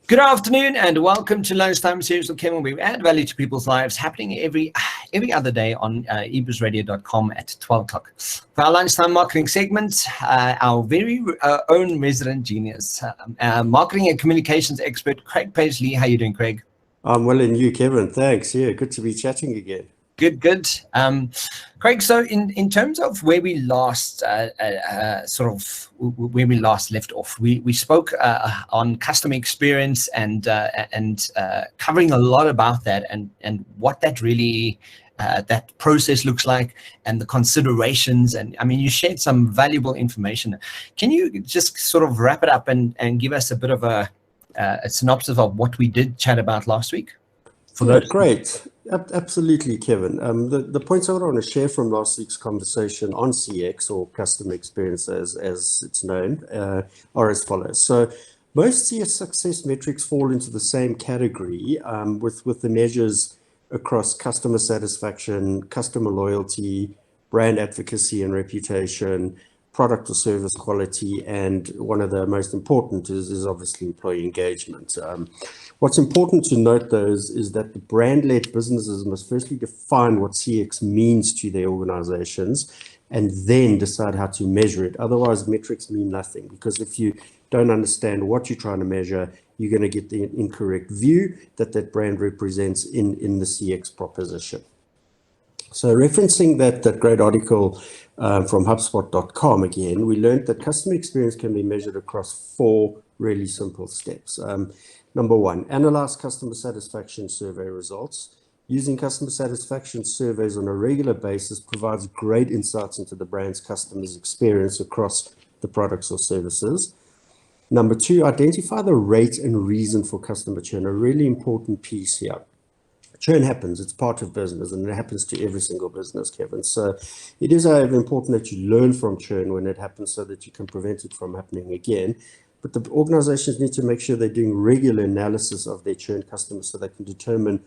Good afternoon and welcome to Lunchtime series with Kevin, where we add value to people's lives, happening every other day on ebizradio.com at 12 o'clock. For our Lunchtime marketing segment, our very own resident genius, marketing and communications expert, Craig Paisley. How are you doing, Craig? I'm well, and you, Kevin? Thanks. Yeah, good to be chatting again. Good. Craig, so in terms of where we last where we last left off, we spoke on customer experience and covering a lot about that and what that really that process looks like and the considerations. And I mean, you shared some valuable information. Can you just sort of wrap it up and give us a bit of a synopsis of what we did chat about last week? Great. Absolutely, Kevin. The points I want to share from last week's conversation on CX, or customer experience as it's known, are as follows. So most CS success metrics fall into the same category with the measures across customer satisfaction, customer loyalty, brand advocacy and reputation, product or service quality, and one of the most important is obviously employee engagement. What's important to note, though, is that the brand-led businesses must firstly define what CX means to their organizations and then decide how to measure it. Otherwise, metrics mean nothing, because if you don't understand what you're trying to measure, you're going to get the incorrect view that brand represents in the CX proposition. So referencing that great article from HubSpot.com again, we learned that customer experience can be measured across 4 really simple steps. Number 1, analyze customer satisfaction survey results. Using customer satisfaction surveys on a regular basis provides great insights into the brand's customers' experience across the products or services. Number 2, identify the rate and reason for customer churn, a really important piece here. Churn happens, it's part of business, and it happens to every single business, Kevin. So it is important that you learn from churn when it happens so that you can prevent it from happening again. But the organizations need to make sure they're doing regular analysis of their churn customers so they can determine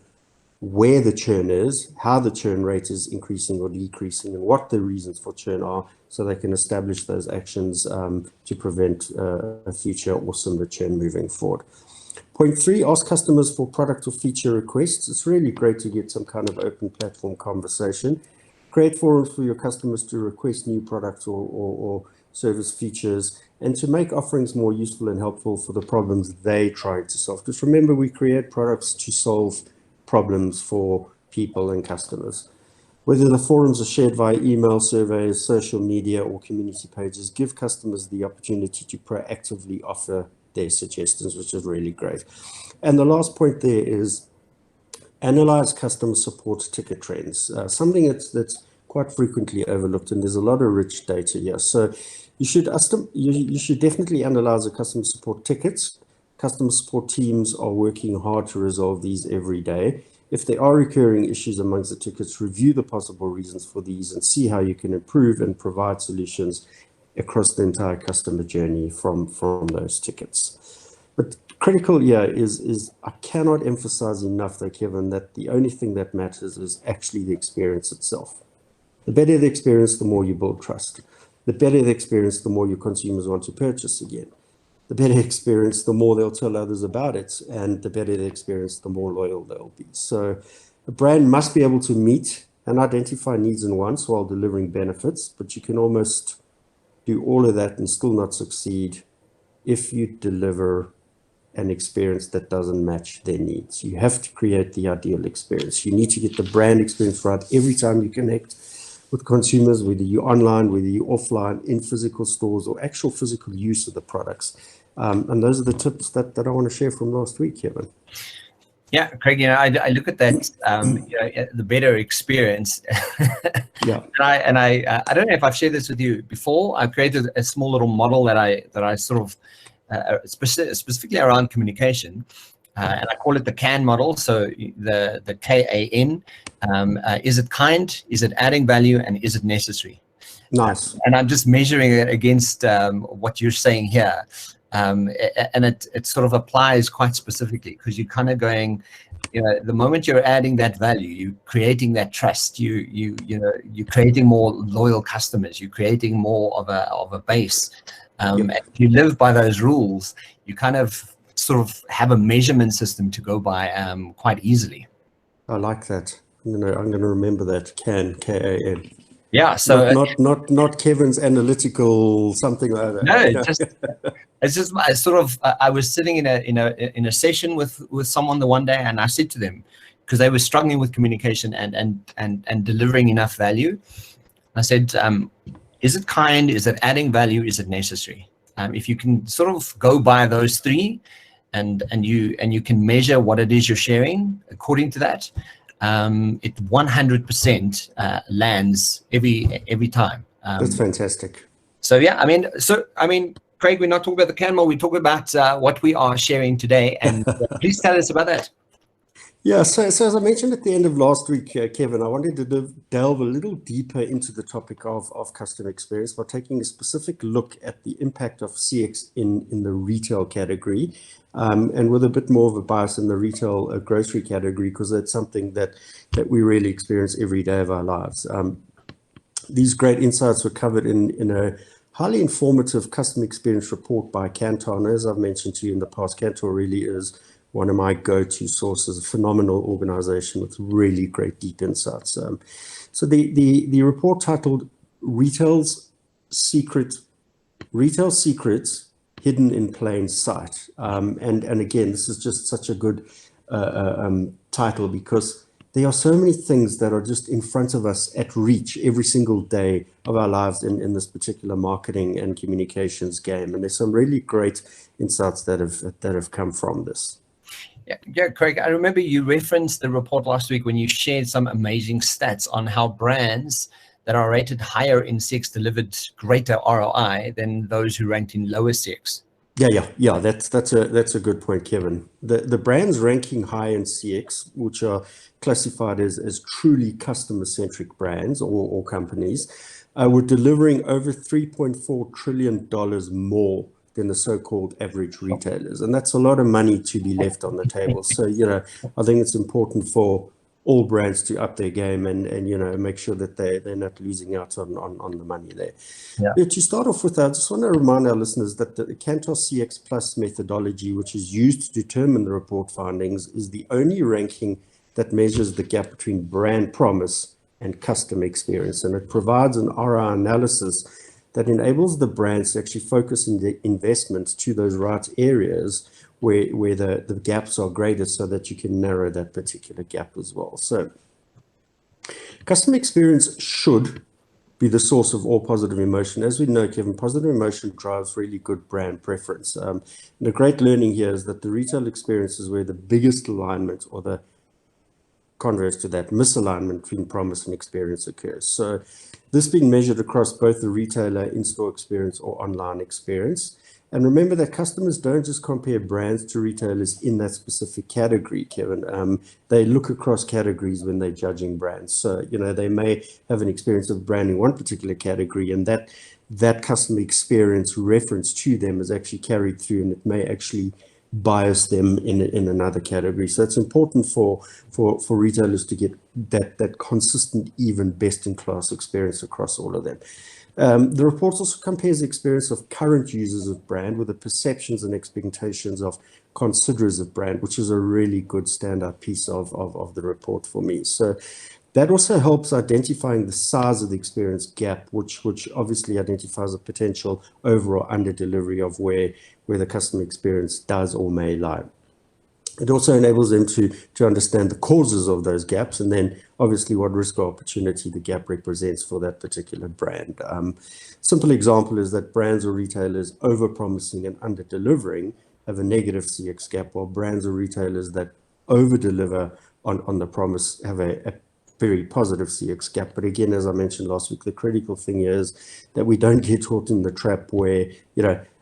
where the churn is, how the churn rate is increasing or decreasing, and what the reasons for churn are, so they can establish those actions to prevent a future or similar churn moving forward. Point 3, ask customers for product or feature requests. It's really great to get some kind of open platform conversation. Create forums for your customers to request new products or service features, and to make offerings more useful and helpful for the problems they try to solve. Because remember, we create products to solve problems for people and customers. Whether the forums are shared via email, surveys, social media, or community pages, give customers the opportunity to proactively offer their suggestions, which is really great. And the last point there is analyze customer support ticket trends, something that's quite frequently overlooked, and there's a lot of rich data here. So you should definitely analyze the customer support tickets. Customer support teams are working hard to resolve these every day. If there are recurring issues amongst the tickets, review the possible reasons for these and see how you can improve and provide solutions across the entire customer journey from those tickets. But critical here is I cannot emphasize enough, though, Kevin, that the only thing that matters is actually the experience itself. The better the experience, the more you build trust. The better the experience, the more your consumers want to purchase again. The better experience, the more they'll tell others about it. And the better the experience, the more loyal they'll be. So a brand must be able to meet and identify needs and wants while delivering benefits, but you can almost do all of that and still not succeed if you deliver an experience that doesn't match their needs. You have to create the ideal experience. You need to get the brand experience right every time you connect with consumers, whether you're online, whether you're offline, in physical stores, or actual physical use of the products. And those are the tips that I want to share from last week, Kevin. Yeah, Craig, I look at that, the better experience. Yeah. And I don't know if I've shared this with you before. I've created a small little model that I sort of specifically around communication, and I call it the CAN model. So the KAN. Is it kind? Is it adding value? And is it necessary? Nice. And I'm just measuring it against what you're saying here. And it sort of applies quite specifically, because you're kind of going, the moment you're adding that value, you're creating that trust, you're creating more loyal customers, you're creating more of a base. Yep. If you live by those rules, you kind of sort of have a measurement system to go by quite easily. I like that. I'm gonna remember that. K-A-N. Yeah. So not Kevin's analytical something like that. no, it's just I was sitting in a session with someone the one day, and I said to them, because they were struggling with communication and delivering enough value, I said, is it kind? Is it adding value? Is it necessary? If you can sort of go by those three, and you can measure what it is you're sharing according to that, it 100% lands every time. That's fantastic. So yeah, I mean, Craig, we're not talking about the camel. We're talking about what we are sharing today, and please tell us about that. Yeah, so as I mentioned at the end of last week, Kevin, I wanted to delve a little deeper into the topic of customer experience by taking a specific look at the impact of CX in the retail category, and with a bit more of a bias in the retail grocery category, because that's something that we really experience every day of our lives. These great insights were covered in a highly informative customer experience report by Kantar. As I've mentioned to you in the past, Kantar really is one of my go-to sources, a phenomenal organization with really great deep insights. So the report titled Retail Secrets Hidden in Plain Sight. And again, this is just such a good title, because there are so many things that are just in front of us at reach every single day of our lives in this particular marketing and communications game. And there's some really great insights that have come from this. Yeah, Craig, I remember you referenced the report last week when you shared some amazing stats on how brands that are rated higher in CX delivered greater ROI than those who ranked in lower CX. Yeah. That's a good point, Kevin. The brands ranking high in CX, which are classified as truly customer-centric brands or companies, were delivering over $3.4 trillion more than the so-called average retailers. And that's a lot of money to be left on the table. So, I think it's important for all brands to up their game and make sure that they're not losing out on the money there. Yeah. To start off with, I just want to remind our listeners that the Kantar CX Plus methodology, which is used to determine the report findings, is the only ranking that measures the gap between brand promise and customer experience. And it provides an ROI analysis that enables the brands to actually focus in the investments to those right areas where the gaps are greater, so that you can narrow that particular gap as well. So customer experience should be the source of all positive emotion. As we know, Kevin, positive emotion drives really good brand preference. And the great learning here is that the retail experience is where the biggest alignment, or the converse to that, misalignment between promise and experience occurs. So this being measured across both the retailer in-store experience or online experience. And remember that customers don't just compare brands to retailers in that specific category, Kevin. They look across categories when they're judging brands. So, they may have an experience of branding one particular category, and that customer experience reference to them is actually carried through, and it may actually bias them in another category. So it's important for retailers to get that consistent, even best-in-class experience across all of them. The report also compares the experience of current users of brand with the perceptions and expectations of considerers of brand, which is a really good standout piece of the report for me. So that also helps identifying the size of the experience gap, which obviously identifies a potential over or under delivery of where the customer experience does or may lie. It also enables them to understand the causes of those gaps, and then obviously what risk or opportunity the gap represents for that particular brand. Simple example is that brands or retailers over-promising and under-delivering have a negative CX gap, while brands or retailers that over-deliver on the promise have a very positive CX gap. But again, as I mentioned last week, the critical thing is that we don't get caught in the trap where,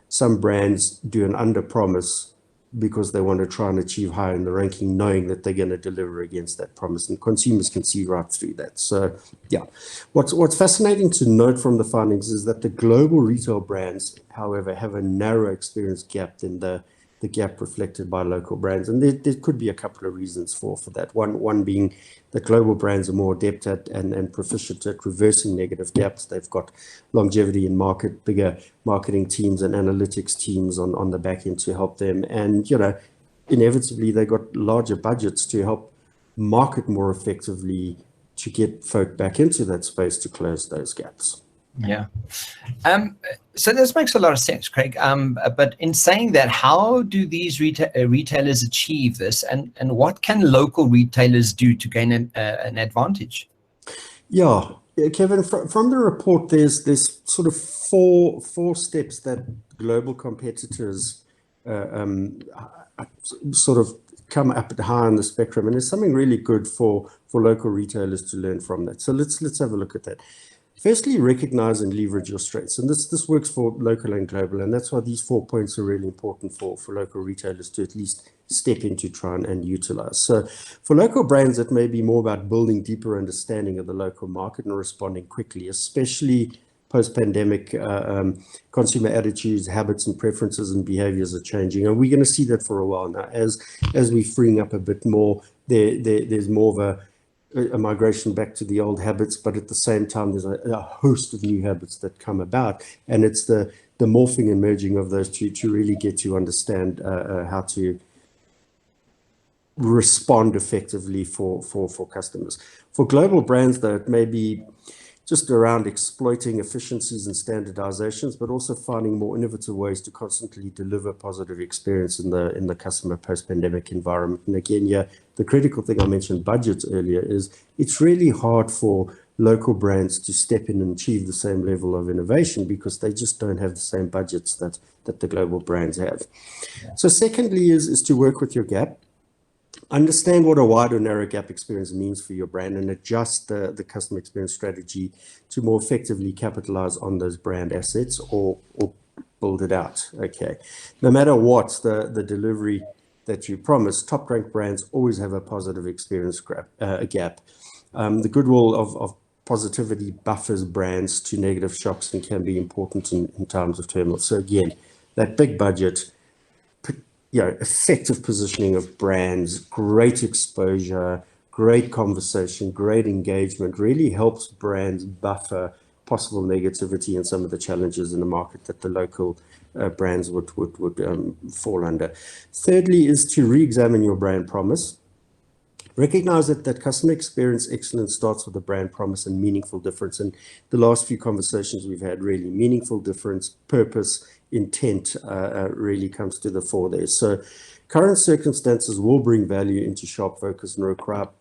some brands do an under-promise because they want to try and achieve higher in the ranking, knowing that they're going to deliver against that promise, and consumers can see right through that. So yeah, what's fascinating to note from the findings is that the global retail brands, however, have a narrower experience gap than the the gap reflected by local brands. And there could be a couple of reasons for that. One being that global brands are more adept at and proficient at reversing negative gaps. They've got longevity in market, bigger marketing teams and analytics teams on the back end to help them. And, inevitably they got larger budgets to help market more effectively to get folk back into that space to close those gaps. Yeah. So this makes a lot of sense, Craig. But in saying that, how do these retailers achieve this, and what can local retailers do to gain an advantage? Yeah, Kevin, from the report, there's sort of four steps that global competitors sort of come up high on the spectrum, and there's something really good for local retailers to learn from that. So let's have a look at that. Firstly, recognize and leverage your strengths. And this works for local and global. And that's why these 4 points are really important for local retailers to at least step into, try and utilize. So for local brands, it may be more about building deeper understanding of the local market and responding quickly, especially post-pandemic. Consumer attitudes, habits and preferences and behaviors are changing. And we're going to see that for a while now. As we're freeing up a bit more, there's more of a migration back to the old habits, but at the same time, there's a host of new habits that come about, and it's the morphing and merging of those two to really get to understand how to respond effectively for customers. For global brands, though, it may be just around exploiting efficiencies and standardizations, but also finding more innovative ways to constantly deliver positive experience in the customer post-pandemic environment. And again, the critical thing I mentioned budgets earlier is it's really hard for local brands to step in and achieve the same level of innovation because they just don't have the same budgets that the global brands have. Yeah. So secondly is to work with your gap. Understand what a wide or narrow gap experience means for your brand and adjust the customer experience strategy to more effectively capitalize on those brand assets or build it out. Okay. No matter what the delivery that you promise, top ranked brands always have a positive experience gap. The goodwill of positivity buffers brands to negative shocks and can be important in times of turmoil. So again, that big budget, effective positioning of brands, great exposure, great conversation, great engagement really helps brands buffer possible negativity and some of the challenges in the market that the local brands would fall under. Thirdly is to re-examine your brand promise. Recognize that customer experience excellence starts with a brand promise and meaningful difference. And the last few conversations we've had, really meaningful difference, purpose, intent really comes to the fore there. So current circumstances will bring value into sharp focus and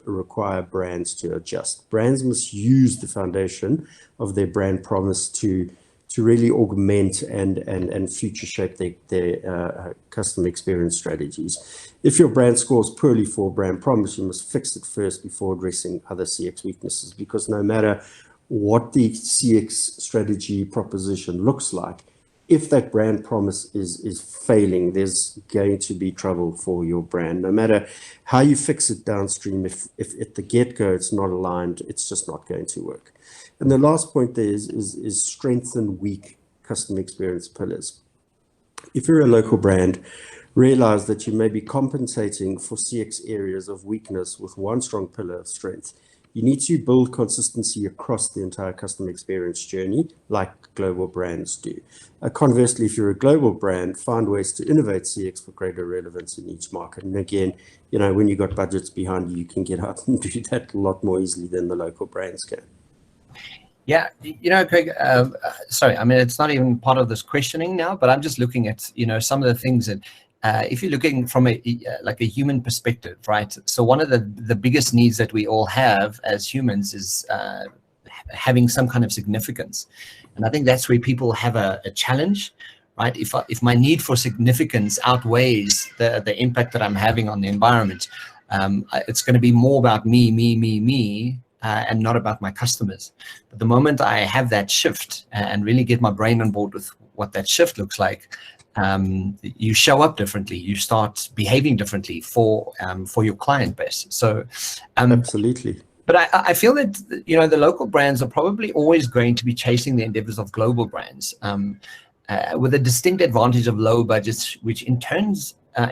require brands to adjust. Brands must use the foundation of their brand promise to really augment and future shape their customer experience strategies. If your brand scores poorly for brand promise, you must fix it first before addressing other CX weaknesses, because no matter what the CX strategy proposition looks like, if that brand promise is failing, there's going to be trouble for your brand. No matter how you fix it downstream, if at the get-go it's not aligned, it's just not going to work. And the last point there is strengthen weak customer experience pillars. If you're a local brand, realize that you may be compensating for CX areas of weakness with one strong pillar of strength. You need to build consistency across the entire customer experience journey, like global brands do. Conversely, if you're a global brand, find ways to innovate CX for greater relevance in each market. And again, when you've got budgets behind you, you can get out and do that a lot more easily than the local brands can. Yeah, Craig, sorry, I mean, it's not even part of this questioning now, but I'm just looking at, some of the things that, if you're looking from a human perspective, right? So one of the biggest needs that we all have as humans is having some kind of significance. And I think that's where people have a challenge, right? If my need for significance outweighs the impact that I'm having on the environment, it's going to be more about me, and not about my customers. But the moment I have that shift and really get my brain on board with what that shift looks like, you show up differently. You start behaving differently for your client base. So, absolutely. But I feel that the local brands are probably always going to be chasing the endeavors of global brands, with a distinct advantage of low budgets, which in turn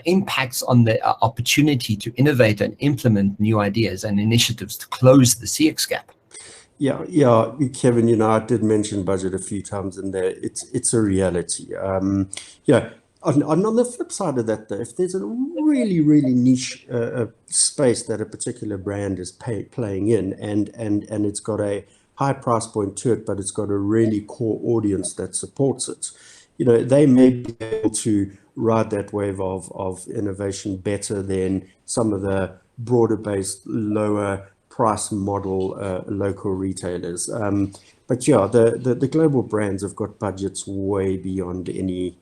impacts on the opportunity to innovate and implement new ideas and initiatives to close the CX gap? Yeah, Kevin, I did mention budget a few times in there. It's a reality. Yeah, on the flip side of that, though, if there's a really, really niche space that a particular brand is playing in, and it's got a high price point to it, but it's got a really core audience that supports it, they may be able to ride that wave of innovation better than some of the broader based, lower price model local retailers. But yeah, the global brands have got budgets way beyond any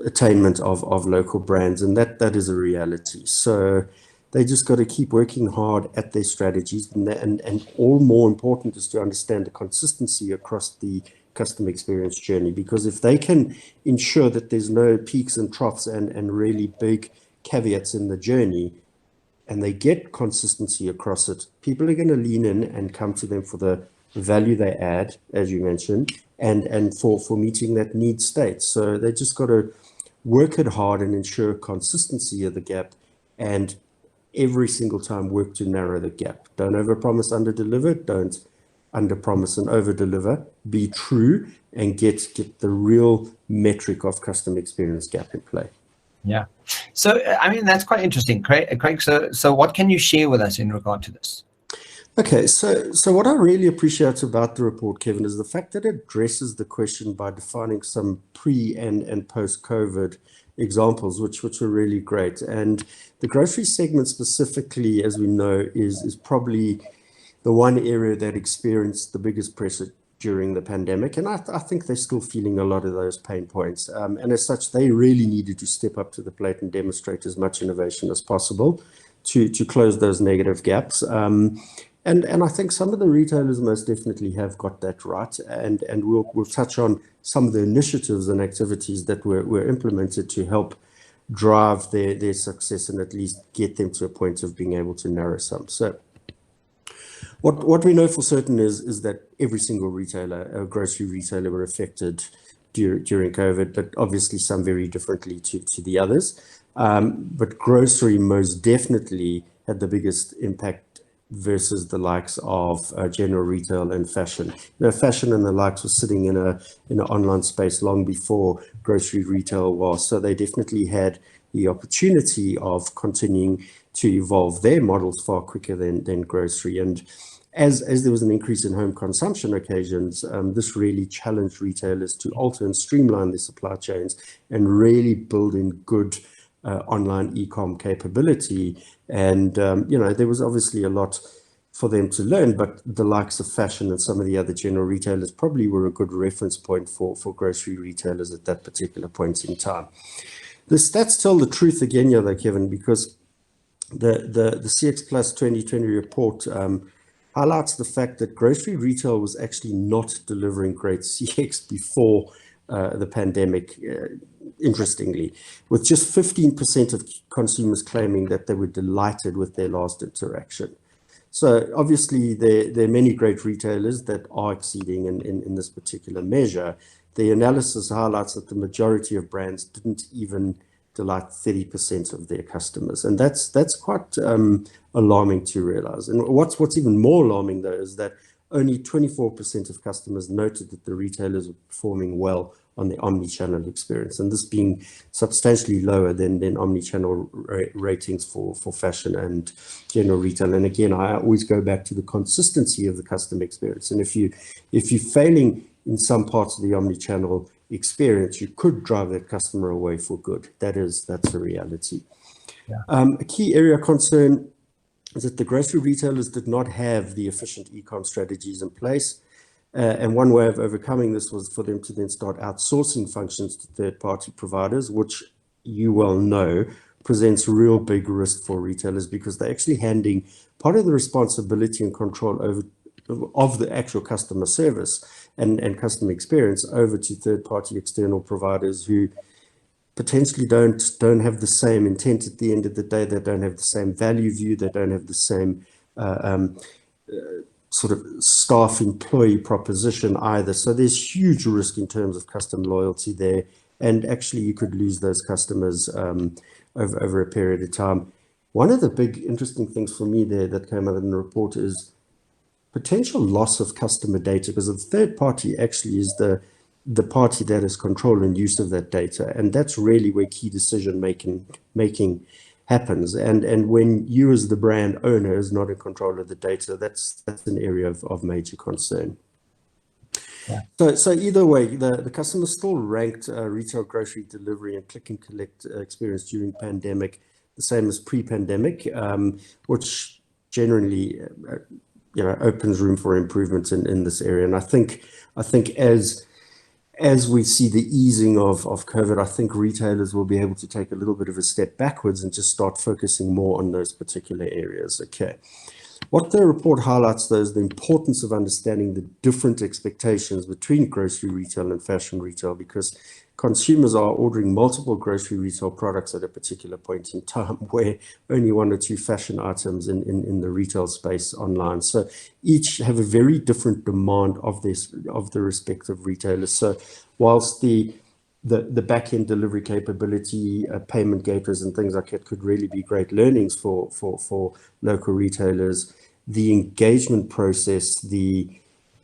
attainment of local brands, and that is a reality. So they just got to keep working hard at their strategies, and all more important is to understand the consistency across the customer experience journey, because if they can ensure that there's no peaks and troughs and really big caveats in the journey, and they get consistency across it, people are going to lean in and come to them for the value they add, as you mentioned, and for meeting that need state. So they just got to work it hard and ensure consistency of the gap, and every single time work to narrow the gap. Don't overpromise, underdeliver. Don't underpromise and overdeliver. Be true and get the real metric of customer experience gap in play. Yeah. So, that's quite interesting, Craig. So what can you share with us in regard to this? Okay, so what I really appreciate about the report, Kevin, is the fact that it addresses the question by defining some pre and post-COVID examples, which are really great. And the grocery segment specifically, as we know, is probably the one area that experienced the biggest pressure during the pandemic. And I think they're still feeling a lot of those pain points. And as such, they really needed to step up to the plate and demonstrate as much innovation as possible to close those negative gaps. And I think some of the retailers most definitely have got that right. And we'll touch on some of the initiatives and activities that were implemented to help drive their success and at least get them to a point of being able to narrow some. So what we know for certain is that every single retailer, grocery retailer, were affected during COVID, but obviously some very differently to the others. But grocery most definitely had the biggest impact versus the likes of general retail and fashion. Fashion and the likes were sitting in an online space long before grocery retail was, so they definitely had the opportunity of continuing to evolve their models far quicker than grocery. And as there was an increase in home consumption occasions, this really challenged retailers to alter and streamline their supply chains and really build in good online e-com capability. And there was obviously a lot for them to learn, but the likes of fashion and some of the other general retailers probably were a good reference point for grocery retailers at that particular point in time. The stats tell the truth again here, though, Kevin, because the CX Plus 2020 report highlights the fact that grocery retail was actually not delivering great CX before the pandemic, interestingly, with just 15% of consumers claiming that they were delighted with their last interaction. So obviously there are many great retailers that are exceeding in this particular measure. The analysis highlights that the majority of brands didn't even delight 30% of their customers, and that's quite alarming to realize. And what's even more alarming, though, is that only 24% of customers noted that the retailers were performing well on the Omni-Channel experience, and this being substantially lower than Omni-Channel ratings for fashion and general retail. And again, I always go back to the consistency of the customer experience. And if you're failing in some parts of the Omni-Channel experience, you could drive that customer away for good. That's a reality. Yeah. A key area of concern is that the grocery retailers did not have the efficient e-com strategies in place. And one way of overcoming this was for them to then start outsourcing functions to third-party providers, which you well know presents real big risk for retailers, because they're actually handing part of the responsibility and control of the actual customer service and customer experience over to third-party external providers who potentially don't have the same intent at the end of the day. They don't have the same value view. They don't have the same sort of staff employee proposition either. So there's huge risk in terms of customer loyalty there. and actually you could lose those customers over a period of time. One of the big interesting things for me there that came out in the report is potential loss of customer data, because the third party actually is the party that has control and use of that data, and that's really where key decision making happens. And when you as the brand owner is not in control of the data, that's an area of major concern. Yeah. So either way, the customer still ranked retail grocery delivery and click and collect experience during pandemic the same as pre-pandemic, which generally opens room for improvements in this area. And I think as we see the easing of COVID, I think retailers will be able to take a little bit of a step backwards and just start focusing more on those particular areas. Okay. What the report highlights, though, is the importance of understanding the different expectations between grocery retail and fashion retail, because consumers are ordering multiple grocery retail products at a particular point in time where only one or two fashion items in the retail space online. So each have a very different demand of the respective retailers. So whilst the back-end delivery capability, payment gateways and things like that could really be great learnings for local retailers, the engagement process, the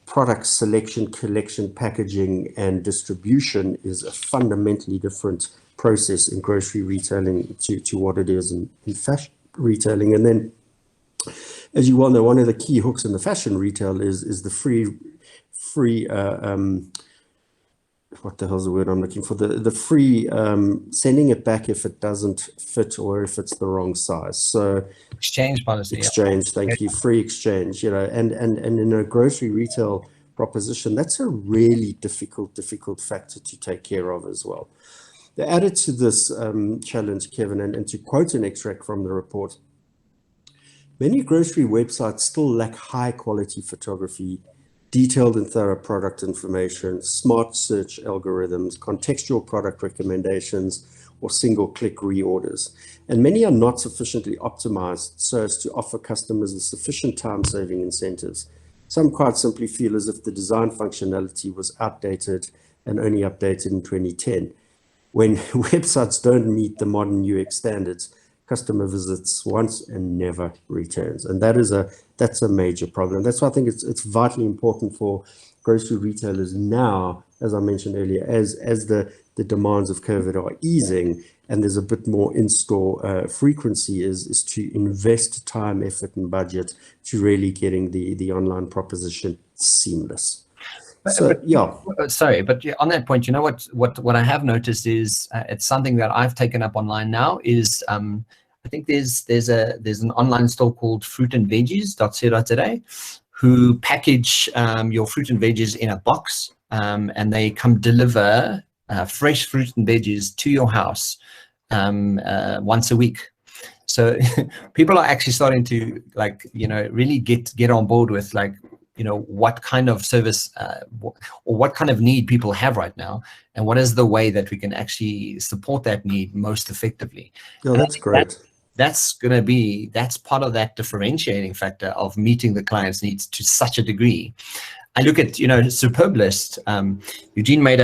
product selection, collection, packaging, and distribution is a fundamentally different process in grocery retailing to what it is in fashion retailing. And then, as you well know, one of the key hooks in the fashion retail is the free what the hell's the word I'm looking for? The free sending it back if it doesn't fit or if it's the wrong size. So exchange policy. Exchange, thank you. Free exchange, and in a grocery retail proposition, that's a really difficult factor to take care of as well. They added to this challenge, Kevin, and to quote an extract from the report, many grocery websites still lack high quality photography, detailed and thorough product information, smart search algorithms, contextual product recommendations, or single-click reorders. And many are not sufficiently optimized so as to offer customers with sufficient time-saving incentives. Some quite simply feel as if the design functionality was outdated and only updated in 2010. When websites don't meet the modern UX standards, customer visits once and never returns. And that's a major problem. That's why I think it's vitally important for grocery retailers now, as I mentioned earlier, as the demands of COVID are easing and there's a bit more in-store frequency, is to invest time, effort, and budget to really getting the online proposition seamless. So, yeah. Sorry, but on that point, what I have noticed is it's something that I've taken up online now is I think there's an online store called fruitandveggies.co.za who package your fruit and veggies in a box and they come deliver fresh fruit and veggies to your house once a week. So people are actually starting to really get on board with what kind of service or what kind of need people have right now, and what is the way that we can actually support that need most effectively. Oh, that's great. That's part of that differentiating factor of meeting the client's needs to such a degree. I look at Superb List. Eugene made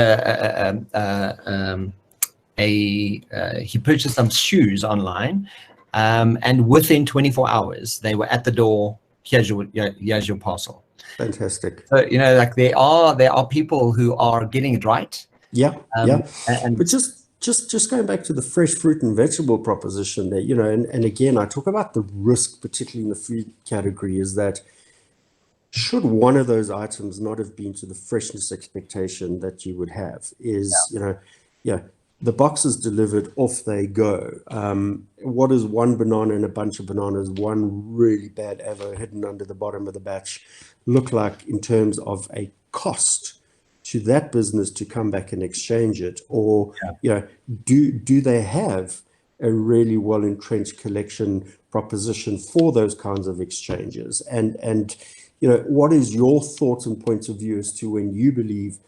he purchased some shoes online, and within 24 hours they were at the door. Here's your parcel. Fantastic. So there are people who are getting it right. Yeah, but just going back to the fresh fruit and vegetable proposition there, and again, I talk about the risk, particularly in the food category, is that should one of those items not have been to the freshness expectation that you would have, the box is delivered, off they go. What is one banana and a bunch of bananas, one really bad avo hidden under the bottom of the batch, look like in terms of a cost to that business to come back and exchange it? Or do they have a really well entrenched collection proposition for those kinds of exchanges? And what is your thoughts and points of view as to when you believe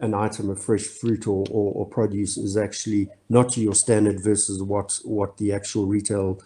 an item of fresh fruit or produce is actually not to your standard versus what the actual retail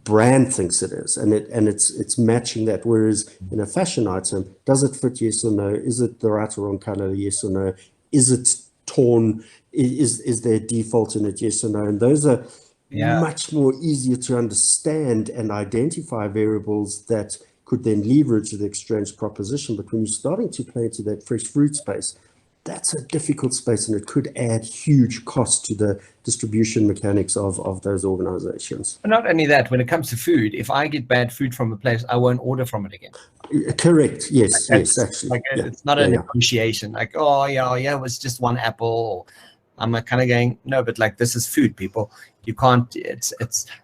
brand thinks it is, and it's matching that? Whereas in a fashion item, does it fit, yes or no? Is it the right or wrong color, yes or no? Is it torn? Is there default in it, yes or no? And those are much more easier to understand and identify variables that could then leverage the exchange proposition. But when you're starting to play into that fresh fruit space, that's a difficult space, and it could add huge cost to the distribution mechanics of those organizations. But not only that, when it comes to food, if I get bad food from a place, I won't order from it again. Correct. Yes, yes, actually. Like it's not a negotiation. Like, oh yeah, it was just one apple. I'm kind of going, no, but like, this is food, people. You can't. It's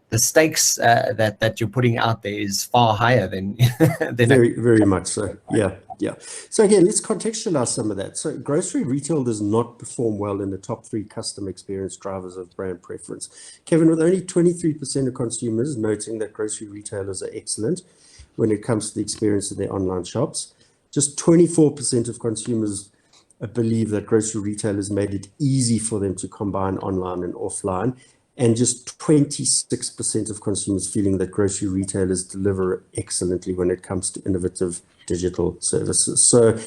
the stakes that you're putting out there is far higher than very much so. Yeah. So again, let's contextualize some of that. So grocery retail does not perform well in the top 3 customer experience drivers of brand preference. Kevin, with only 23% of consumers noting that grocery retailers are excellent when it comes to the experience of their online shops, just 24% of consumers believe that grocery retailers made it easy for them to combine online and offline, and just 26% of consumers feeling that grocery retailers deliver excellently when it comes to innovative digital services. So,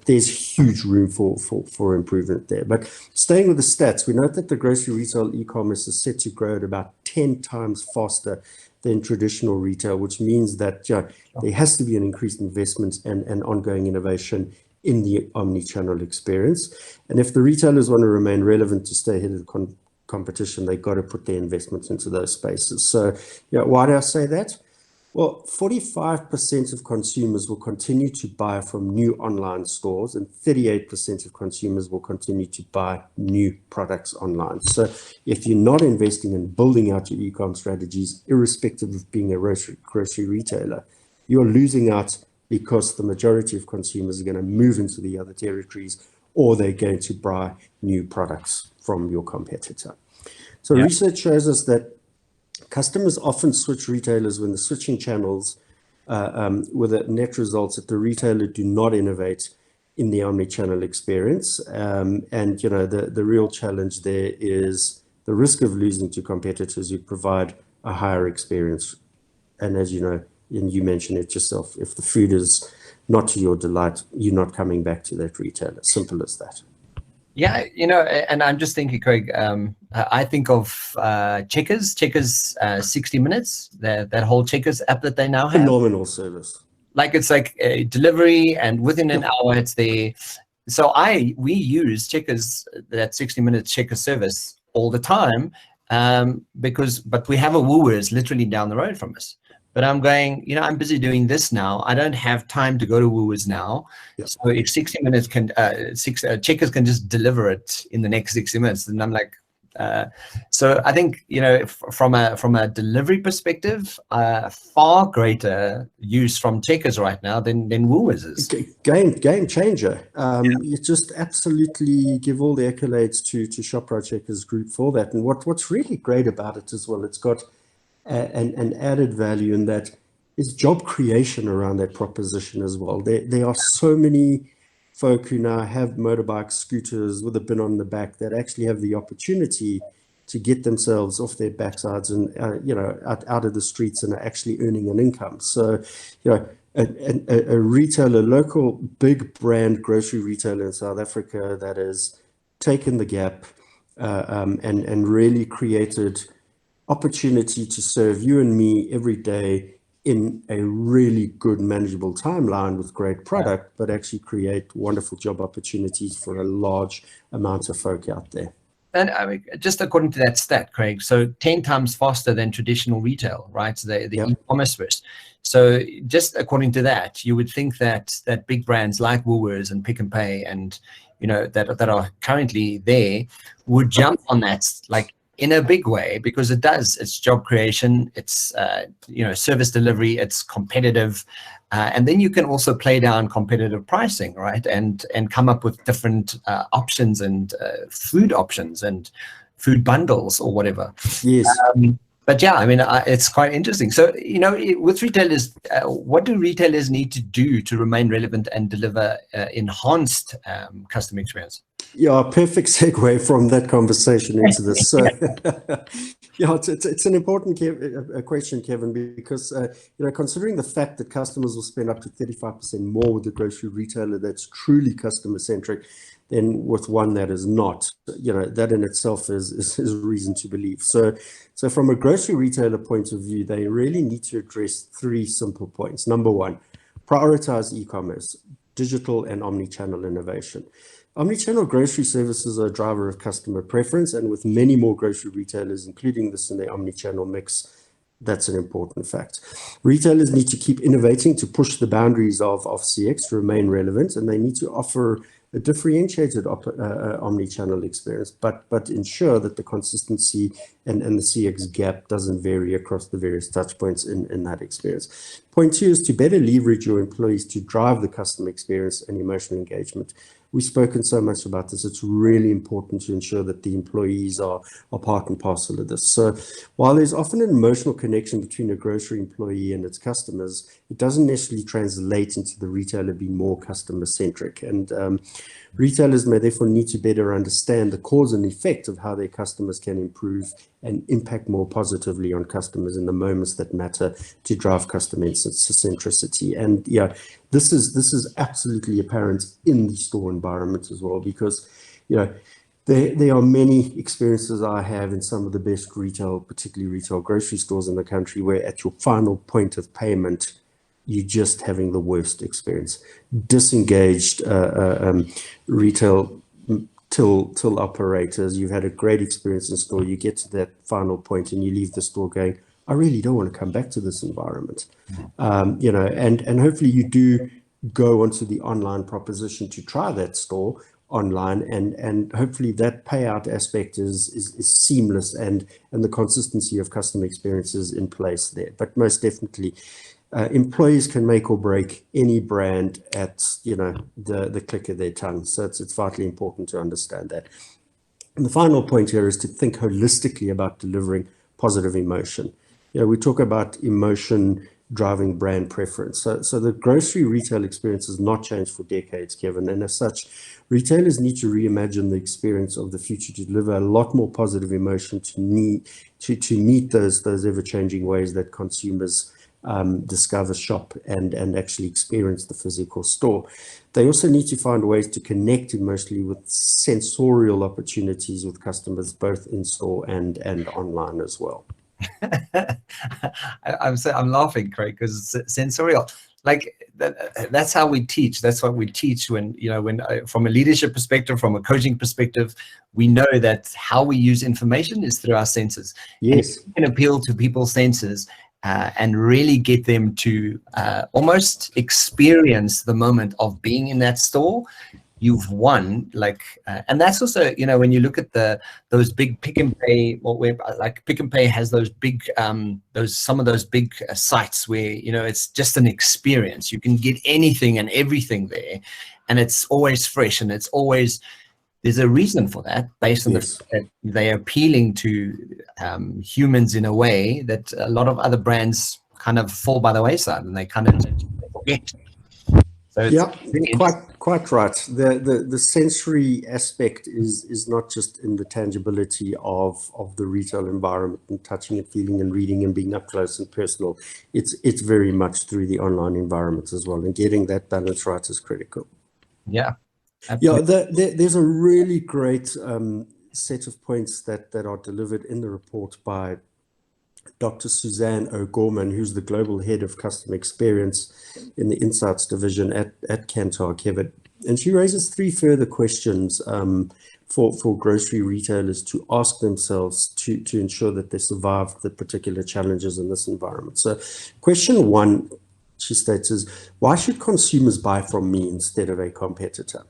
there's huge room for improvement there. But staying with the stats, we note that the grocery retail e-commerce is set to grow at about 10 times faster than traditional retail, which means that there has to be an increased investment and ongoing innovation in the omni-channel experience. And if the retailers want to remain relevant to stay ahead of the competition, they've got to put their investments into those spaces. So, why do I say that? Well, 45% of consumers will continue to buy from new online stores, and 38% of consumers will continue to buy new products online. So if you're not investing in building out your e-com strategies, irrespective of being a grocery retailer, you're losing out, because the majority of consumers are going to move into the other territories, or they're going to buy new products from your competitor. So research shows us that customers often switch retailers when the switching channels with a net results that the retailer do not innovate in the omni-channel experience. And the real challenge there is the risk of losing to competitors who provide a higher experience. And as you know, and you mentioned it yourself, if the food is not to your delight, you're not coming back to that retailer. Simple as that. Yeah, and I'm just thinking, Craig, I think of Checkers 60 Minutes, that whole Checkers app that they now have. Phenomenal service. Like, it's like a delivery, and within an hour it's there. So we use Checkers, that 60 Minutes Checkers service all the time, but we have a Woolworths literally down the road from us. But I'm going, I'm busy doing this now. I don't have time to go to Woolworths now. Yep. So if 60 Minutes can, Checkers can just deliver it in the next 60 minutes. And I'm like, so I think, from a delivery perspective, far greater use from Checkers right now than Woolworths is. Game changer. You just absolutely give all the accolades to ShopRite Checkers Group for that. And what's really great about it as well, it's got an added value in that is job creation around that proposition as well. There are so many folk who now have motorbikes, scooters with a bin on the back that actually have the opportunity to get themselves off their backsides and out of the streets and are actually earning an income. So a retailer, local big brand grocery retailer in South Africa that has taken the gap and really created opportunity to serve you and me every day in a really good manageable timeline with great product, but actually create wonderful job opportunities for a large amount of folk out there. And I mean, just according to that stat, Craig, so 10 times faster than traditional retail, right? So the e-commerce first. So just according to that, you would think that big brands like Woolworths and Pick n Pay and that are currently there would jump on that, like, in a big way, because it's job creation, it's service delivery, it's competitive, and then you can also play down competitive pricing, right? And come up with different options and food options and food bundles or whatever. Yes. But yeah, I mean, it's quite interesting. So, with retailers, what do retailers need to do to remain relevant and deliver enhanced customer experience? Yeah, perfect segue from that conversation into this. So, yeah, it's an important question, Kevin, because considering the fact that customers will spend up to 35% more with a grocery retailer that's truly customer centric than with one that is not, that in itself is reason to believe. So from a grocery retailer point of view, they really need to address three simple points. Number one, prioritize e-commerce, digital and omni-channel innovation. Omnichannel grocery services are a driver of customer preference, and with many more grocery retailers, including this in their omnichannel mix, that's an important fact. Retailers need to keep innovating to push the boundaries of CX to remain relevant, and they need to offer a differentiated omnichannel experience, but ensure that the consistency and the CX gap doesn't vary across the various touch points in that experience. Point two is to better leverage your employees to drive the customer experience and emotional engagement. We've spoken so much about this. It's really important to ensure that the employees are part and parcel of this. So while there's often an emotional connection between a grocery employee and its customers, it doesn't necessarily translate into the retailer being more customer centric. And retailers may therefore need to better understand the cause and effect of how their customers can improve and impact more positively on customers in the moments that matter to drive customer centricity. And yeah, this is absolutely apparent in the store environment as well, because there are many experiences I have in some of the best retail, particularly retail grocery stores in the country, where at your final point of payment, you're just having the worst experience. Disengaged retail till operators. You've had a great experience in store. You get to that final point and you leave the store going, I really don't want to come back to this environment. And hopefully you do go onto the online proposition to try that store online, and hopefully that payout aspect is seamless and the consistency of customer experiences in place there. But most definitely, employees can make or break any brand at the click of their tongue. So it's vitally important to understand that. And the final point here is to think holistically about delivering positive emotion. We talk about emotion driving brand preference. So the grocery retail experience has not changed for decades, Kevin, and as such, retailers need to reimagine the experience of the future to deliver a lot more positive emotion to meet those ever-changing ways that consumers discover, shop, and actually experience the physical store. They also need to find ways to connect emotionally with sensorial opportunities with customers, both in store and online as well. I'm laughing, Craig, because sensorial, like that's how we teach. That's what we teach when from a leadership perspective, from a coaching perspective, we know that how we use information is through our senses. Yes, and we can appeal to people's senses and really get them to almost experience the moment of being in that store. You've won, and that's also, when you look at those big Pick and Pay, like Pick and Pay has those big, some of those big sites where, it's just an experience. You can get anything and everything there, and it's always fresh, and there's a reason for that, based on the fact that they're appealing to humans in a way that a lot of other brands kind of fall by the wayside, and they kind of forget. So yeah, quite right. The sensory aspect is not just in the tangibility of the retail environment and touching and feeling and reading and being up close and personal. It's very much through the online environment as well, and getting that balance right is critical. Yeah, absolutely. Yeah, there's a really great set of points that are delivered in the report by Dr. Suzanne O'Gorman, who's the global head of customer experience in the Insights division at Kantar, Kevin. And she raises three further questions for grocery retailers to ask themselves to ensure that they survive the particular challenges in this environment. So question one, she states, is why should consumers buy from me instead of a competitor?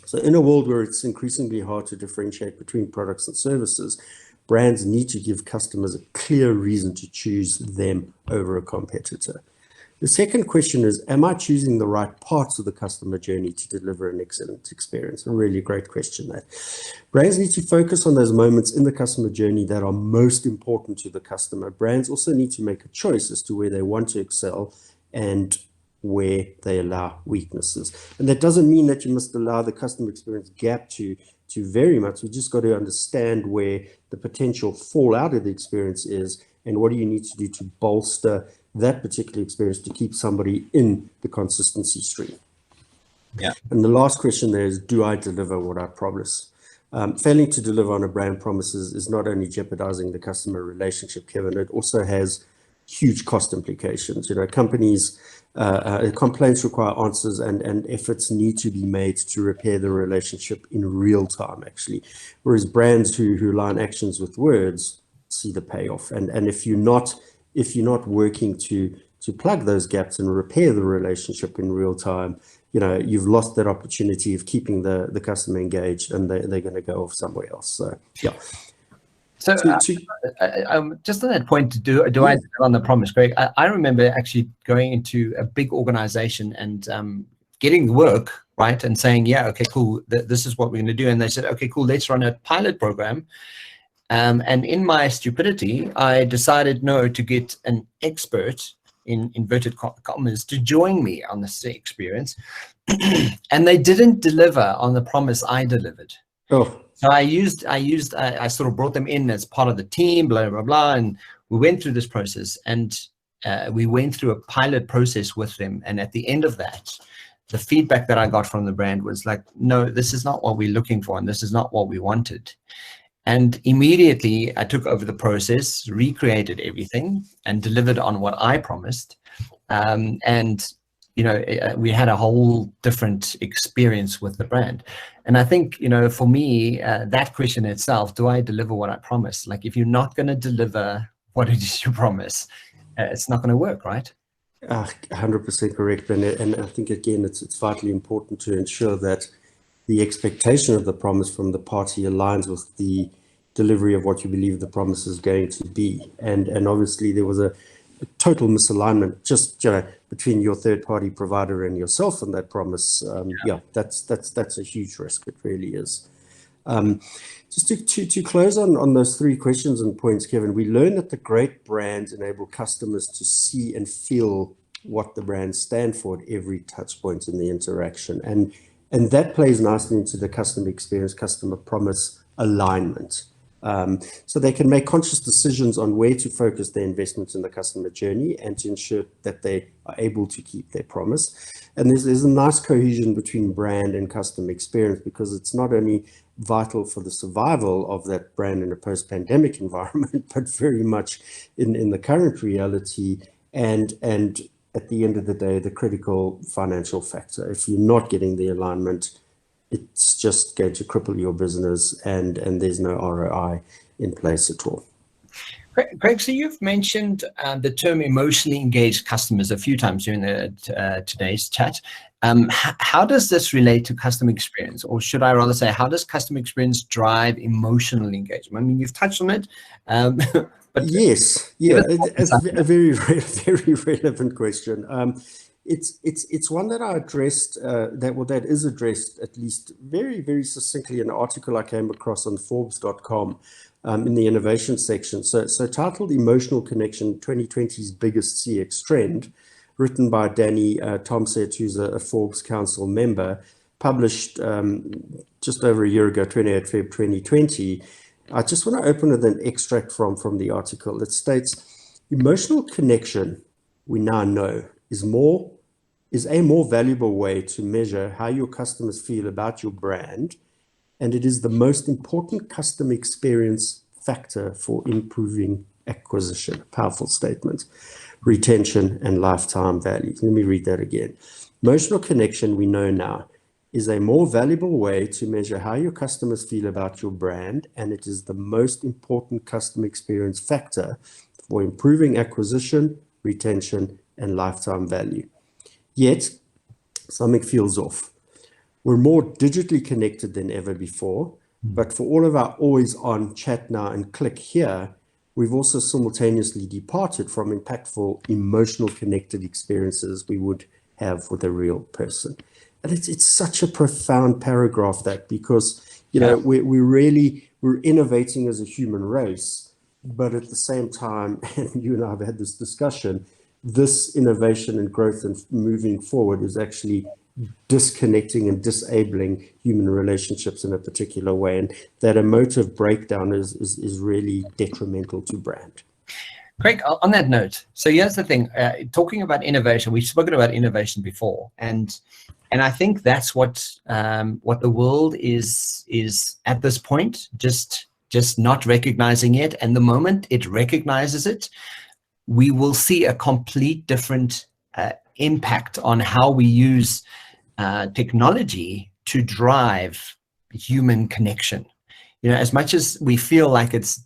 So in a world where it's increasingly hard to differentiate between products and services, brands need to give customers a clear reason to choose them over a competitor. The second question is, am I choosing the right parts of the customer journey to deliver an excellent experience? A really great question that. Brands need to focus on those moments in the customer journey that are most important to the customer. Brands also need to make a choice as to where they want to excel and where they allow weaknesses. And that doesn't mean that you must allow the customer experience gap to vary much. We just got to understand where the potential fallout of the experience is, and what do you need to do to bolster that particular experience to keep somebody in the consistency stream. Yeah. And the last question there is, do I deliver what I promise? Failing to deliver on a brand promise is not only jeopardizing the customer relationship, Kevin, it also has huge cost implications. Companies, complaints require answers, and efforts need to be made to repair the relationship in real time, actually. Whereas brands who line actions with words see the payoff. And if you're not working to plug those gaps and repair the relationship in real time, you've lost that opportunity of keeping the customer engaged, and they're going to go off somewhere else. So, yeah. So just on that point, do I deliver on the promise, Greg? I remember actually going into a big organization and getting the work, right, and saying, yeah, okay, cool, this is what we're going to do. And they said, okay, cool, let's run a pilot program. And in my stupidity, I decided to get an expert, in inverted commas, to join me on this experience. And they didn't deliver on the promise I delivered. Oh. So I sort of brought them in as part of the team, blah, blah, blah. And we went through this process, and we went through a pilot process with them. And at the end of that, the feedback that I got from the brand was like, no, this is not what we're looking for, and this is not what we wanted. And immediately I took over the process, recreated everything, and delivered on what I promised. We had a whole different experience with the brand. And I think, for me, that question itself, do I deliver what I promise? Like, if you're not going to deliver what it is you promise, it's not going to work, right? 100% correct. And I think, again, it's vitally important to ensure that the expectation of the promise from the party aligns with the delivery of what you believe the promise is going to be. And obviously there was a total misalignment just between your third-party provider and yourself on that promise. That's a huge risk. It really is. Just to close on those three questions and points, Kevin, we learned that the great brands enable customers to see and feel what the brands stand for at every touch point in the interaction. And that plays nicely into the customer experience, customer promise alignment. So they can make conscious decisions on where to focus their investments in the customer journey and to ensure that they are able to keep their promise. And there's a nice cohesion between brand and customer experience, because it's not only vital for the survival of that brand in a post-pandemic environment, but very much in the current reality, and at the end of the day, the critical financial factor. If you're not getting the alignment, it's just going to cripple your business, and there's no ROI in place at all. Greg, so you've mentioned the term emotionally engaged customers a few times during today's chat. How does this relate to customer experience? Or should I rather say, how does customer experience drive emotional engagement? I mean, you've touched on it. But yes, yeah, it's a very, very relevant question. It's one that I addressed, that is addressed at least very, very succinctly in an article I came across on Forbes.com in the innovation section. So titled Emotional Connection, 2020's Biggest CX Trend, written by Danny Tomset, who's a Forbes Council member, published just over a year ago, 28 Feb 2020. I just want to open with an extract from the article. It states, emotional connection, we now know, is a more valuable way to measure how your customers feel about your brand, and it is the most important customer experience factor for improving acquisition. Powerful statement. Retention and lifetime value. Let me read that again. Emotional connection, we know now, is a more valuable way to measure how your customers feel about your brand, and it is the most important customer experience factor for improving acquisition, retention, and lifetime value. Yet, something feels off. We're more digitally connected than ever before, but for all of our always on chat now and click here, we've also simultaneously departed from impactful, emotional connected experiences we would have with a real person. And it's such a profound paragraph, that, because, we're innovating as a human race, but at the same time, and you and I have had this discussion, this innovation and growth and moving forward is actually disconnecting and disabling human relationships in a particular way. And that emotive breakdown is really detrimental to brand. Craig, on that note, so here's the thing, talking about innovation, we've spoken about innovation before, and I think that's what the world is at this point, just not recognizing it. And the moment it recognizes it, we will see a complete different impact on how we use technology to drive human connection. You know, as much as we feel like it's,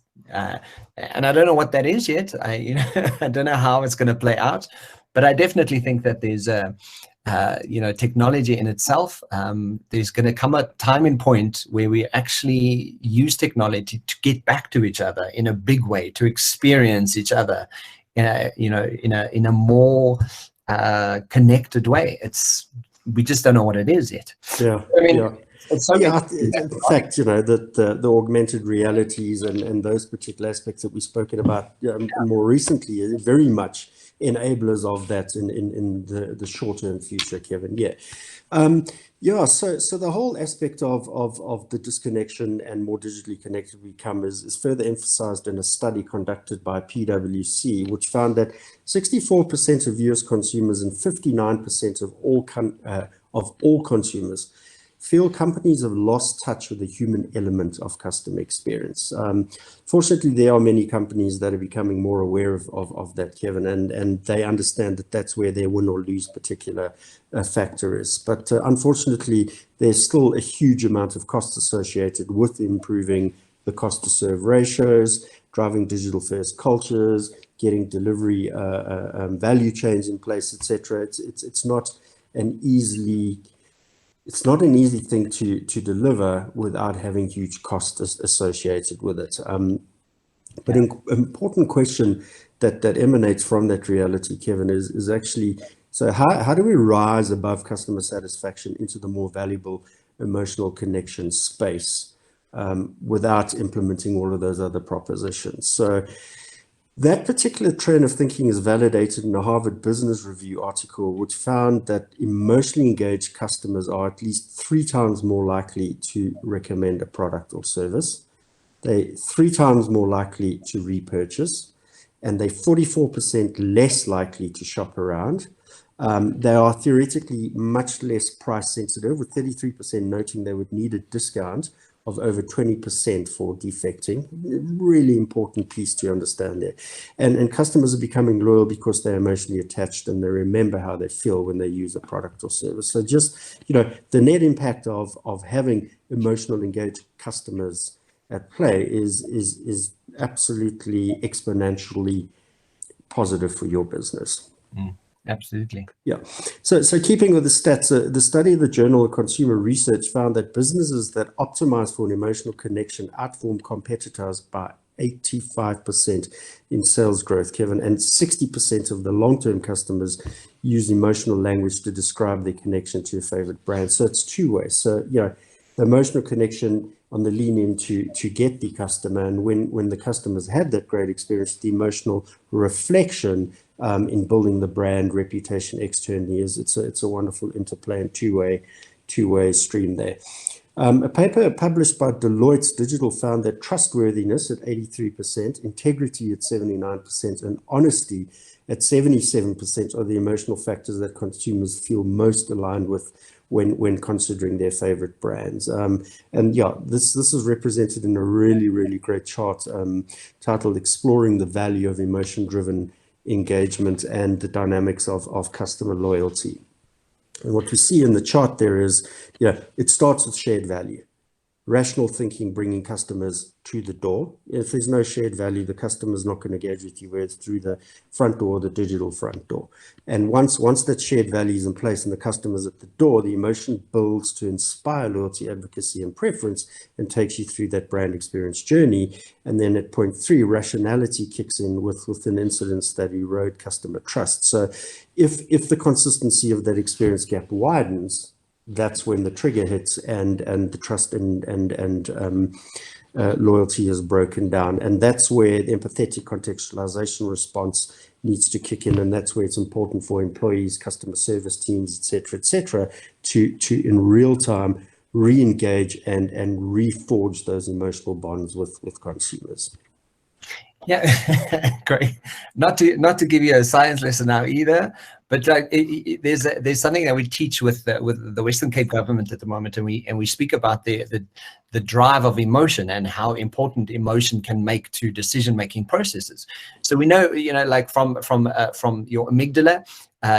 and I don't know what that is yet. I don't know how it's going to play out, but I definitely think that there's technology in itself. There's going to come a time and point where we actually use technology to get back to each other in a big way, to experience each other, in a more connected way. We just don't know what it is yet. Yeah. I mean, yeah. It's so in fact, that the augmented realities and those particular aspects that we've spoken about more recently are very much enablers of that in the short-term future, Kevin. Yeah. So the whole aspect of the disconnection and more digitally connected we become is further emphasized in a study conducted by PwC, which found that 64% of US consumers and 59% of all consumers feel companies have lost touch with the human element of customer experience. Fortunately, there are many companies that are becoming more aware of that, Kevin, and they understand that that's where their win or lose particular factor is. But unfortunately, there's still a huge amount of cost associated with improving the cost to serve ratios, driving digital first cultures, getting delivery value chains in place, etc. It's not an easy thing to deliver without having huge costs associated with it. But an important question that emanates from that reality, Kevin, is actually, so how do we rise above customer satisfaction into the more valuable emotional connection space without implementing all of those other propositions? So that particular trend of thinking is validated in a Harvard Business Review article, which found that emotionally engaged customers are at least 3 times more likely to recommend a product or service. They're 3 times more likely to repurchase, and they're 44% less likely to shop around. They are theoretically much less price sensitive, with 33% noting they would need a discount of over 20% for defecting. Really important piece to understand there. And customers are becoming loyal because they're emotionally attached and they remember how they feel when they use a product or service. So just, the net impact of having emotional engaged customers at play is absolutely exponentially positive for your business. Absolutely. Yeah. So keeping with the stats, the study of the Journal of Consumer Research found that businesses that optimize for an emotional connection outperform competitors by 85% in sales growth, Kevin, and 60% of the long-term customers use emotional language to describe their connection to a favorite brand. So it's two ways. So, the emotional connection on the lean in to get the customer, and when the customers had that great experience, the emotional reflection in building the brand reputation externally it's a wonderful interplay and two-way stream there. A paper published by Deloitte's Digital found that trustworthiness at 83%, integrity at 79%, and honesty at 77% are the emotional factors that consumers feel most aligned with when considering their favorite brands. This is represented in a really, really great chart titled Exploring the Value of Emotion-Driven Engagement and the Dynamics of Customer Loyalty. And what we see in the chart there is, it starts with shared value. Rational thinking bringing customers to the door. If there's no shared value, the customer's not going to engage with you, whether it's through the front door or the digital front door. And once that shared value is in place and the customer's at the door, the emotion builds to inspire loyalty, advocacy, and preference and takes you through that brand experience journey. And then at point 3, rationality kicks in within incidents that erode customer trust. So if the consistency of that experience gap widens, that's when the trigger hits and the trust and loyalty is broken down. And that's where the empathetic contextualization response needs to kick in. And that's where it's important for employees, customer service teams, et cetera, to in real time re-engage and reforge those emotional bonds with consumers. Yeah, great. Not to give you a science lesson now either, but like there's something that we teach with the Western Cape government at the moment, and we speak about the drive of emotion and how important emotion can make to decision making processes. So we know, like from your amygdala.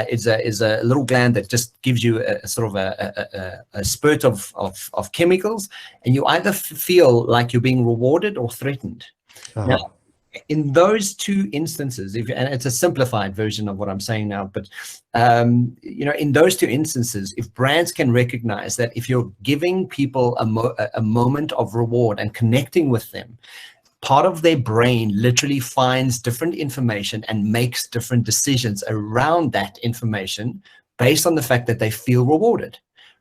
Is a little gland that just gives you a sort of a spurt of chemicals, and you either feel like you're being rewarded or threatened. Now, in those two instances, and it's a simplified version of what I'm saying now, but in those two instances, if brands can recognize that if you're giving people a moment of reward and connecting with them, part of their brain literally finds different information and makes different decisions around that information based on the fact that they feel rewarded,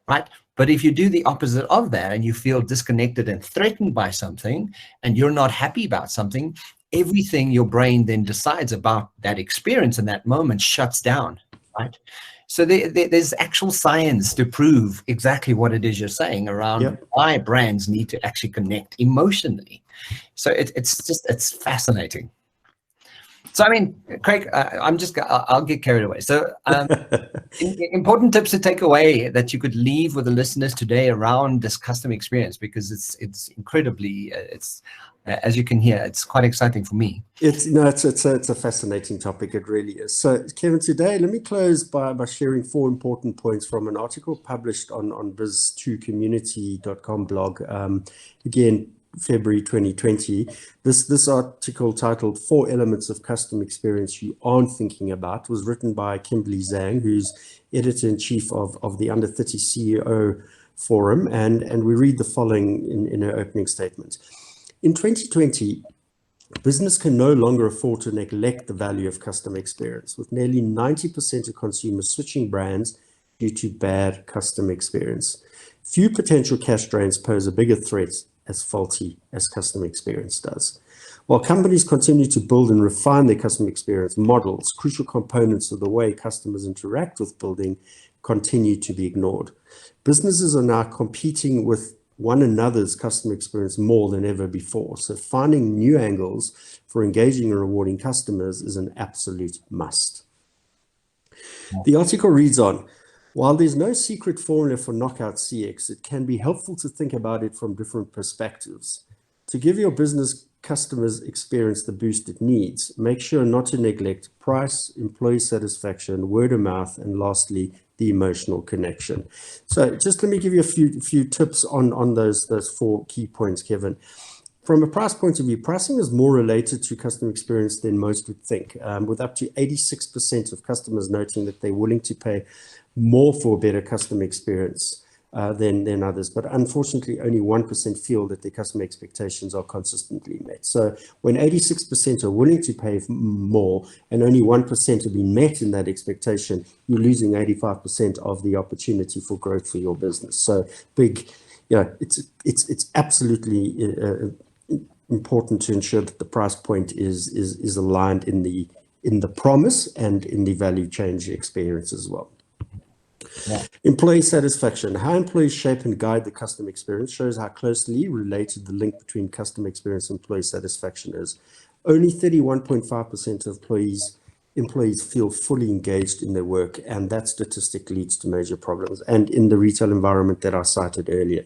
right? But if you do the opposite of that and you feel disconnected and threatened by something and you're not happy about something, everything your brain then decides about that experience in that moment shuts down, right? So there's actual science to prove exactly what it is you're saying around why brands need to actually connect emotionally. So it's fascinating. So, I mean, Craig, I'll get carried away. So important tips to take away that you could leave with the listeners today around this customer experience, because it's incredibly, as you can hear, it's quite exciting for me. It's a fascinating topic. It really is. So, Kevin, today, let me close by sharing 4 important points from an article published on biz2community.com blog. Again, February 2020. This article, titled 4 Elements of Customer Experience You Aren't Thinking About, was written by Kimberly Zhang, who's editor-in-chief of the Under 30 CEO Forum, and we read the following in her opening statement. In 2020, business can no longer afford to neglect the value of customer experience, with nearly 90% of consumers switching brands due to bad customer experience. Few potential cash drains pose a bigger threat as faulty as customer experience does. While companies continue to build and refine their customer experience models, crucial components of the way customers interact with building continue to be ignored. Businesses are now competing with one another's customer experience more than ever before. So finding new angles for engaging and rewarding customers is an absolute must. The article reads on, while there's no secret formula for knockout CX, it can be helpful to think about it from different perspectives. To give your business customers experience the boost it needs, make sure not to neglect price, employee satisfaction, word of mouth, and lastly, the emotional connection. So just let me give you a few tips on those 4 key points, Kevin. From a price point of view, pricing is more related to customer experience than most would think, with up to 86% of customers noting that they're willing to pay more for a better customer experience than others. But unfortunately, only 1% feel that their customer expectations are consistently met. So when 86% are willing to pay more and only 1% have been met in that expectation, you're losing 85% of the opportunity for growth for your business. So big, it's absolutely important to ensure that the price point is aligned in the promise and in the value change experience as well. Yeah. Employee satisfaction. How employees shape and guide the customer experience shows how closely related the link between customer experience and employee satisfaction is. Only 31.5% of employees feel fully engaged in their work, and that statistic leads to major problems. And in the retail environment that I cited earlier,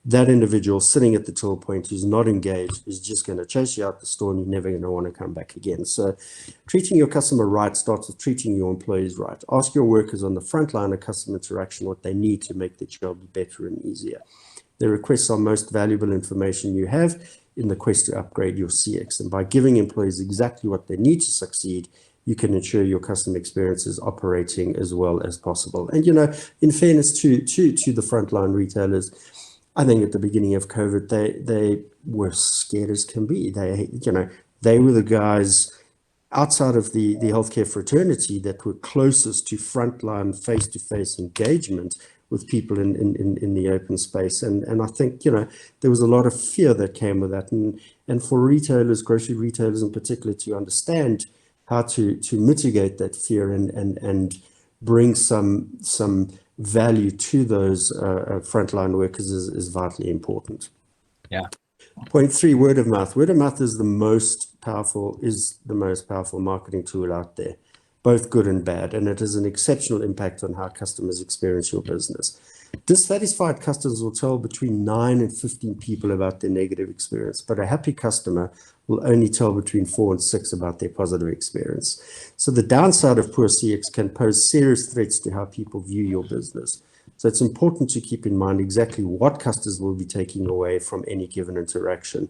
that individual sitting at the till point who's not engaged is just going to chase you out the store, and you're never going to want to come back again. So treating your customer right starts with treating your employees right. Ask your workers on the front line of customer interaction what they need to make their job better and easier. Their requests are most valuable information you have in the quest to upgrade your CX. And by giving employees exactly what they need to succeed, you can ensure your customer experience is operating as well as possible. And, in fairness to the frontline retailers, I think at the beginning of COVID, they were scared as can be. They were the guys outside of the healthcare fraternity that were closest to frontline face-to-face engagement with people in the open space. And I think, there was a lot of fear that came with that. And for retailers, grocery retailers in particular, to understand how to mitigate that fear and bring some value to those frontline workers is vitally important. Yeah. Point 3, word of mouth. Word of mouth is the most powerful marketing tool out there, both good and bad, and it has an exceptional impact on how customers experience your business. Dissatisfied customers will tell between 9 and 15 people about their negative experience, but a happy customer will only tell between 4 and 6 about their positive experience. So the downside of poor CX can pose serious threats to how people view your business. So it's important to keep in mind exactly what customers will be taking away from any given interaction.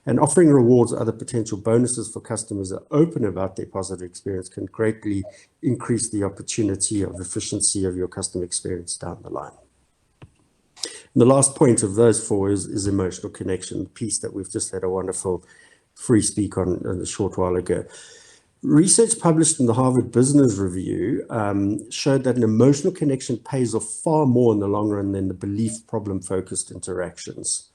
And offering rewards or other potential bonuses for customers that are open about their positive experience can greatly increase the opportunity of efficiency of your customer experience down the line. And the last point of those 4 is emotional connection, the piece that we've just had a wonderful free speak on a short while ago. Research published in the Harvard Business Review showed that an emotional connection pays off far more in the long run than the brief problem-focused interactions.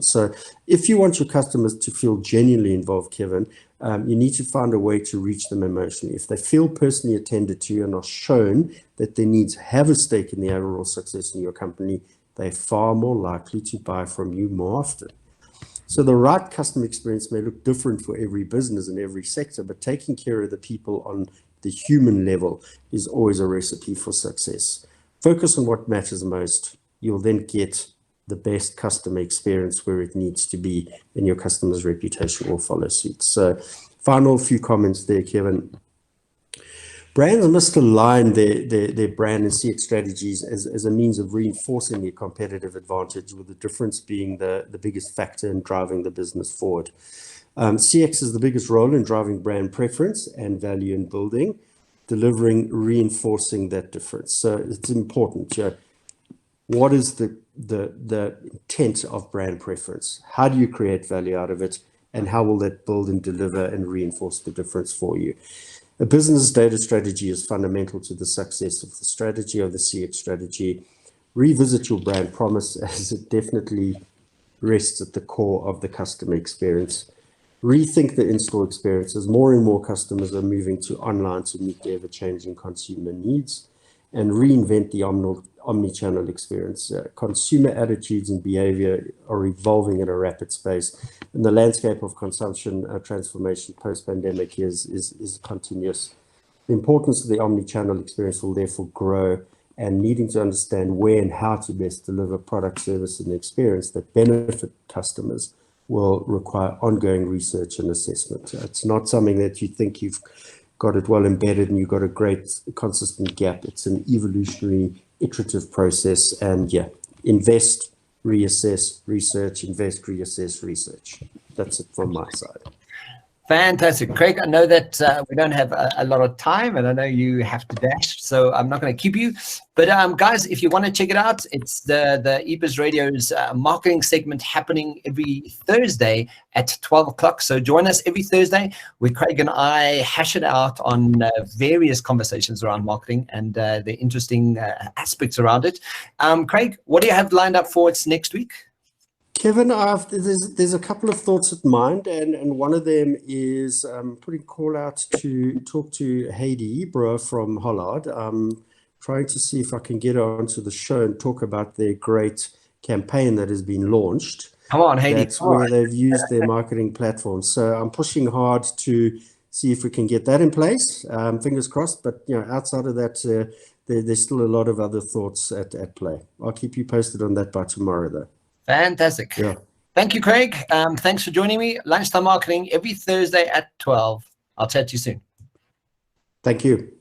So if you want your customers to feel genuinely involved, Kevin, you need to find a way to reach them emotionally. If they feel personally attended to and are shown that their needs have a stake in the overall success in your company, they're far more likely to buy from you more often. So the right customer experience may look different for every business and every sector, but taking care of the people on the human level is always a recipe for success. Focus on what matters most. You'll then get the best customer experience where it needs to be, and your customer's reputation will follow suit. So final few comments there, Kevin. Brands must align their brand and CX strategies as a means of reinforcing their competitive advantage, with the difference being the biggest factor in driving the business forward. CX is the biggest role in driving brand preference and value in building, reinforcing that difference. So it's important. What is the intent of brand preference? How do you create value out of it? And how will that build and deliver and reinforce the difference for you? A business data strategy is fundamental to the success of the strategy, of the CX strategy. Revisit your brand promise, as it definitely rests at the core of the customer experience. Rethink the in-store experiences. More and more customers are moving to online to meet the ever-changing consumer needs, and reinvent the omni-channel experience. Consumer attitudes and behavior are evolving at a rapid pace, and the landscape of consumption transformation post-pandemic is continuous. The importance of the omni-channel experience will therefore grow, and needing to understand where and how to best deliver product, service, and experience that benefit customers will require ongoing research and assessment. It's not something that you think you've got it well embedded and you've got a great consistent gap. It's an evolutionary, iterative process, and invest, reassess, research, invest, reassess, research. That's it from my side. Fantastic. Craig, I know that we don't have a lot of time, and I know you have to dash, so I'm not going to keep you. But guys, if you want to check it out, it's the eBiz Radio's marketing segment happening every Thursday at 12 o'clock. So join us every Thursday where Craig and I hash it out on various conversations around marketing and the interesting aspects around it. Craig, what do you have lined up for us next week? Kevin, there's a couple of thoughts at mind, and one of them is putting call out to talk to Heidi Ebro from Hollard. Trying to see if I can get her onto the show and talk about their great campaign that has been launched. Come on, Heidi. That's where they've used their marketing platform. So I'm pushing hard to see if we can get that in place. Fingers crossed. But outside of that, there's still a lot of other thoughts at play. I'll keep you posted on that by tomorrow, though. Fantastic. Yeah. Thank you, Craig. Thanks for joining me. Lunchtime Marketing every Thursday at 12. I'll chat to you soon. Thank you.